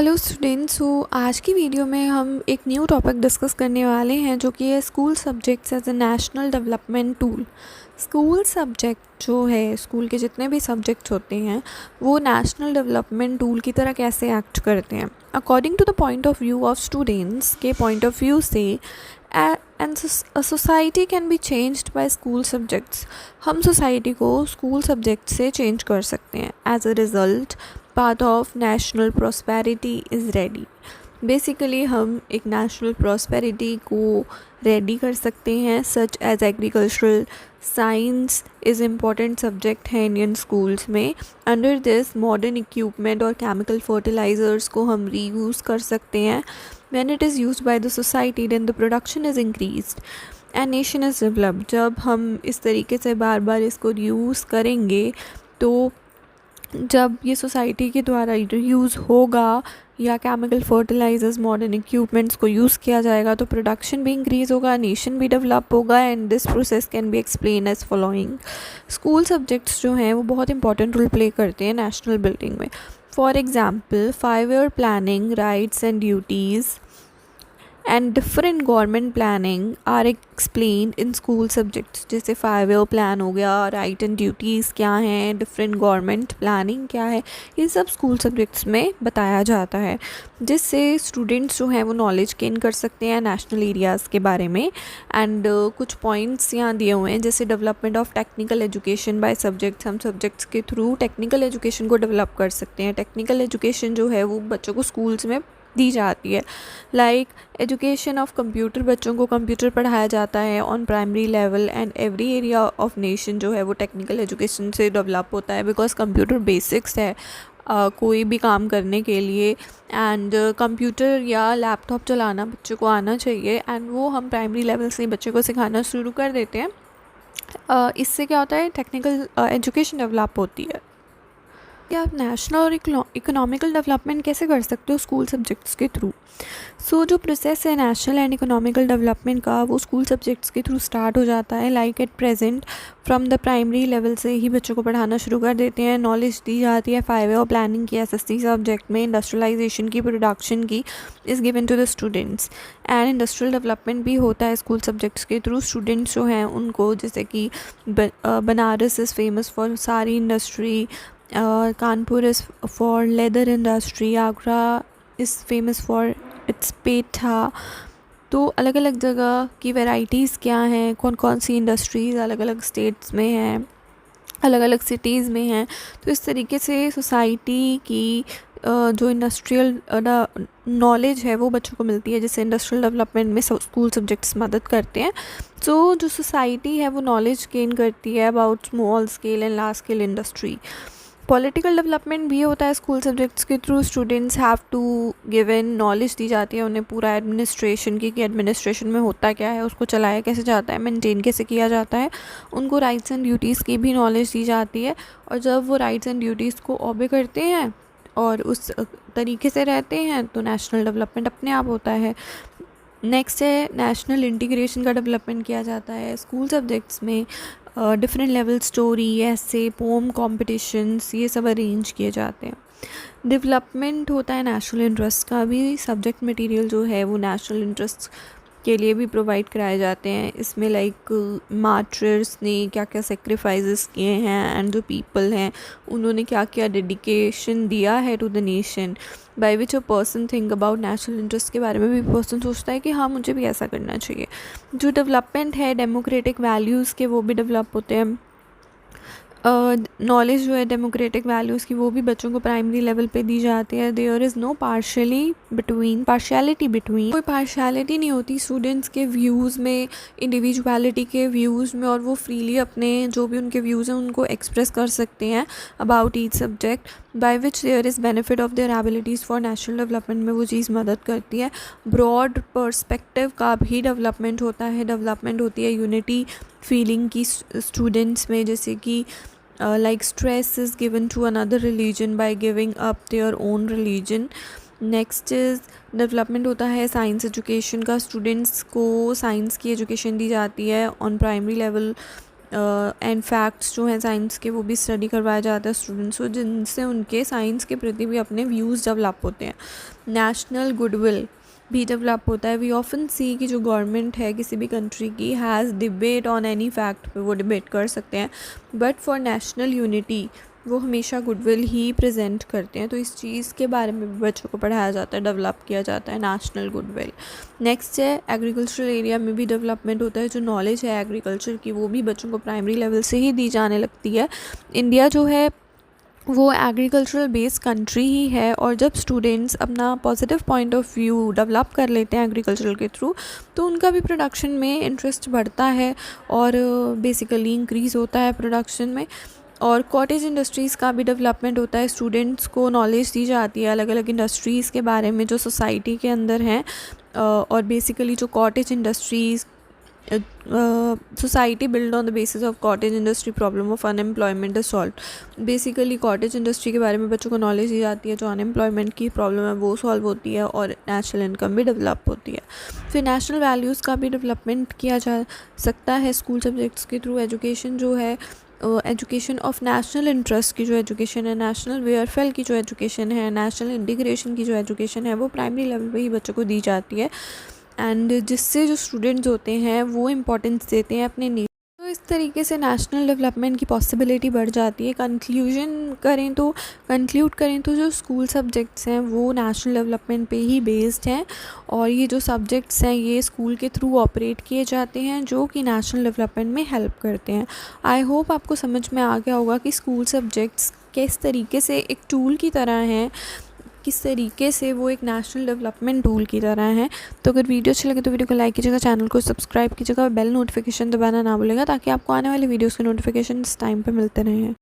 Hello students. आज की video में हम एक न्यू टॉपिक डिस्कस करने वाले हैं जो कि है school subjects as a national development tool. School subject जो है, स्कूल के जितने भी सब्जेक्ट्स होते हैं वो नेशनल डेवलपमेंट टूल की तरह कैसे एक्ट करते हैं। According to the point of view of students के पॉइंट ऑफ व्यू से and society can be changed by school subjects. हम सोसाइटी को स्कूल सब्जेक्ट से चेंज कर सकते हैं। As a result path of national prosperity is ready। Basically हम एक नेशनल प्रॉस्पेरिटी को रेडी कर सकते हैं, such as agricultural science is important subject है इंडियन स्कूल्स में। अंडर दिस मॉडर्न इक्विपमेंट और केमिकल फर्टिलाइजर्स को हम रीयूज़ कर सकते हैं। When it is used by the society then the production is increased and nation is developed. जब हम इस तरीके से बार बार इसको यूज़ करेंगे तो जब ये सोसाइटी के द्वारा यूज़ होगा या केमिकल फर्टिलाइजर्स मॉडर्न इक्विपमेंट्स को यूज़ किया जाएगा तो प्रोडक्शन भी इंक्रीज़ होगा, नेशन भी डेवलप होगा। And this process can be explain as following. School subjects जो हैं वो बहुत इंपॉर्टेंट रोल प्ले करते हैं नेशनल बिल्डिंग में। For example 5 year planning, rights and duties and different government planning are explained in school subjects. जैसे 5 year plan हो गया, राइट एंड ड्यूटीज़ क्या हैं, डिफरेंट गवर्नमेंट प्लानिंग क्या है, ये सब स्कूल सब्जेक्ट्स में बताया जाता है, जिससे स्टूडेंट्स जो हैं वो नॉलेज गेन कर सकते हैं नेशनल एरियाज़ के बारे में। एंड कुछ पॉइंट्स यहाँ दिए हुए हैं, जैसे development of technical education by subjects. हम सब्जेक्ट्स के थ्रू टेक्निकल एजुकेशन को डेवलप कर सकते हैं। टेक्निकल एजुकेशन जो है वो बच्चों को स्कूल्स में दी जाती है। लाइक एजुकेशन ऑफ कंप्यूटर, बच्चों को कंप्यूटर पढ़ाया जाता है on primary level. And every area of nation जो है वो टेक्निकल एजुकेशन से डेवलप होता है, बिकॉज कंप्यूटर बेसिक्स है कोई भी काम करने के लिए। एंड कंप्यूटर या लैपटॉप चलाना बच्चों को आना चाहिए, एंड वो हम प्राइमरी लेवल से बच्चे को सिखाना शुरू कर देते हैं। इससे क्या होता है, टेक्निकल एजुकेशन डेवलप होती है। कि आप नेशनल और इकोनॉमिकल डेवलपमेंट कैसे कर सकते हो स्कूल सब्जेक्ट्स के थ्रू। सो जो प्रोसेस है नेशनल एंड इकोनॉमिकल डेवलपमेंट का वो स्कूल सब्जेक्ट्स के थ्रू स्टार्ट हो जाता है। Like at present from the primary level से ही बच्चों को पढ़ाना शुरू कर देते हैं। नॉलेज दी जाती है 5 ईयर प्लानिंग की, एसएससी सब्जेक्ट में इंडस्ट्रियलाइजेशन की, प्रोडक्शन की is given to the students. And industrial development भी होता है स्कूल सब्जेक्ट्स के थ्रू। स्टूडेंट्स जो हैं उनको, जैसे कि Banaras is famous for sari industry, Kanpur is for leather industry, Agra is famous for its petha. तो अलग अलग जगह की वैरायटीज़ क्या हैं, कौन कौन सी इंडस्ट्रीज़ अलग अलग स्टेट्स में हैं, अलग अलग सिटीज़ में हैं। तो इस तरीके से सोसाइटी की जो इंडस्ट्रियल नॉलेज है वो बच्चों को मिलती है, जिससे इंडस्ट्रियल डेवलपमेंट में स्कूल सब्जेक्ट्स मदद करते हैं। सो जो सोसाइटी है वो नॉलेज गेन करती है about small scale and large scale industry. Political development भी होता है स्कूल सब्जेक्ट्स के through. Students have to given knowledge दी जाती है उन्हें पूरा एडमिनिस्ट्रेशन की, कि एडमिनिस्ट्रेशन में होता क्या है, उसको चलाया कैसे जाता है, मेंटेन कैसे किया जाता है। उनको राइट्स एंड ड्यूटीज़ की भी नॉलेज दी जाती है, और जब वो राइट्स एंड ड्यूटीज़ को ओबे करते हैं और उस तरीके से रहते हैं तो नेशनल डेवलपमेंट अपने आप होता है। नेक्स्ट है नेशनल इंटीग्रेशन का डेवलपमेंट किया जाता है स्कूल सब्जेक्ट्स में। डिफरेंट लेवल स्टोरी, ऐसे, पोम कॉम्पिटिशन्स, ये सब अरेंज किए जाते हैं। डेवलपमेंट होता है नेशनल इंटरेस्ट का भी। सब्जेक्ट मटेरियल जो है वो नेशनल इंटरेस्ट के लिए भी प्रोवाइड कराए जाते हैं। इसमें लाइक मार्टर्स ने क्या क्या सेक्रीफाइसेस किए हैं, एंड जो पीपल हैं उन्होंने क्या क्या डेडिकेशन दिया है to the nation, by which a person think about national interest के बारे में भी पर्सन सोचता है कि हाँ मुझे भी ऐसा करना चाहिए। जो डेवलपमेंट है डेमोक्रेटिक वैल्यूज़ के, वो भी डेवलप होते हैं। नॉलेज जो है डेमोक्रेटिक वैल्यूज़ की वो भी बच्चों को प्राइमरी लेवल पे दी जाती है। There is no partiality between, कोई पार्शियलिटी नहीं होती स्टूडेंट्स के व्यूज़ में, इंडिविजुअलिटी के व्यूज़ में, और वो फ्रीली अपने जो भी उनके व्यूज़ हैं उनको एक्सप्रेस कर सकते हैं about each subject, by which there is benefit of their abilities for national development में वो चीज़ मदद करती है। ब्रॉड पर्सपेक्टिव का भी डेवलपमेंट होता है। डेवलपमेंट होती है यूनिटी फीलिंग की स्टूडेंट्स में, जैसे कि like stress is given to another religion by giving up their own religion। Next is development होता है साइंस एजुकेशन का। स्टूडेंट्स को साइंस की एजुकेशन दी जाती है on primary level and facts जो हैं साइंस के वो भी स्टडी करवाया जाता है स्टूडेंट्स को, जिनसे उनके साइंस के प्रति भी अपने व्यूज़ डेवलप होते हैं। नेशनल गुडविल भी डेवलप होता है। वी ऑफन सी कि जो गवर्नमेंट है किसी भी कंट्री की has debate on any fact पे वो डिबेट कर सकते हैं, बट फॉर नेशनल यूनिटी वो हमेशा गुडविल ही प्रेजेंट करते हैं। तो इस चीज़ के बारे में भी बच्चों को पढ़ाया जाता है, डेवलप किया जाता है नेशनल गुडविल। नेक्स्ट है एग्रीकल्चरल एरिया में भी डेवलपमेंट होता है। जो नॉलेज है एग्रीकल्चर की वो भी बच्चों को प्राइमरी लेवल से ही दी जाने लगती है। इंडिया जो है वो एग्रीकल्चरल बेस्ड कंट्री ही है, और जब स्टूडेंट्स अपना positive point of view develop कर लेते हैं एग्रीकल्चरल के थ्रू, तो उनका भी प्रोडक्शन में इंटरेस्ट बढ़ता है और बेसिकली इंक्रीज़ होता है प्रोडक्शन में। और कॉटेज इंडस्ट्रीज़ का भी डेवलपमेंट होता है। स्टूडेंट्स को नॉलेज दी जाती है अलग अलग इंडस्ट्रीज़ के बारे में जो सोसाइटी के अंदर हैं, और बेसिकली जो cottage industries society build on the basis of cottage industry problem of unemployment is solve. Basically cottage industry के बारे में बच्चों को नॉलेज दी जाती है, जो अनएम्प्लॉयमेंट की प्रॉब्लम है वो सॉल्व होती है और नेशनल इनकम भी डेवलप होती है। फिर नेशनल वैल्यूज़ का भी डेवलपमेंट किया जा सकता है स्कूल सब्जेक्ट्स के थ्रू। एजुकेशन जो है एजुकेशन ऑफ नेशनल इंटरेस्ट की जो एजुकेशन है, नेशनल वेलफेयर की जो एजुकेशन है, नेशनल इंटीग्रेशन की जो एजुकेशन है वो प्राइमरी लेवल पे ही बच्चों को दी जाती है, एंड जिससे जो स्टूडेंट्स होते हैं वो इम्पोर्टेंस देते हैं अपने नीड। तो इस तरीके से नेशनल डेवलपमेंट की पॉसिबिलिटी बढ़ जाती है। कंक्लूड करें तो जो स्कूल सब्जेक्ट्स हैं वो नेशनल डेवलपमेंट पे ही बेस्ड हैं, और ये जो सब्जेक्ट्स हैं ये स्कूल के थ्रू ऑपरेट किए जाते हैं जो कि नेशनल डेवलपमेंट में हेल्प करते हैं। आई होप आपको समझ में आ गया होगा कि स्कूल सब्जेक्ट्स किस तरीके से एक टूल की तरह हैं, किस तरीके से वो एक नेशनल डेवलपमेंट टूल की तरह है। तो अगर वीडियो अच्छी लगे तो वीडियो को लाइक कीजिएगा, चैनल को सब्सक्राइब कीजिएगा, बेल नोटिफिकेशन दबाना ना भूलिएगा ताकि आपको आने वाली वीडियोस के नोटिफिकेशन इस टाइम पे मिलते रहें।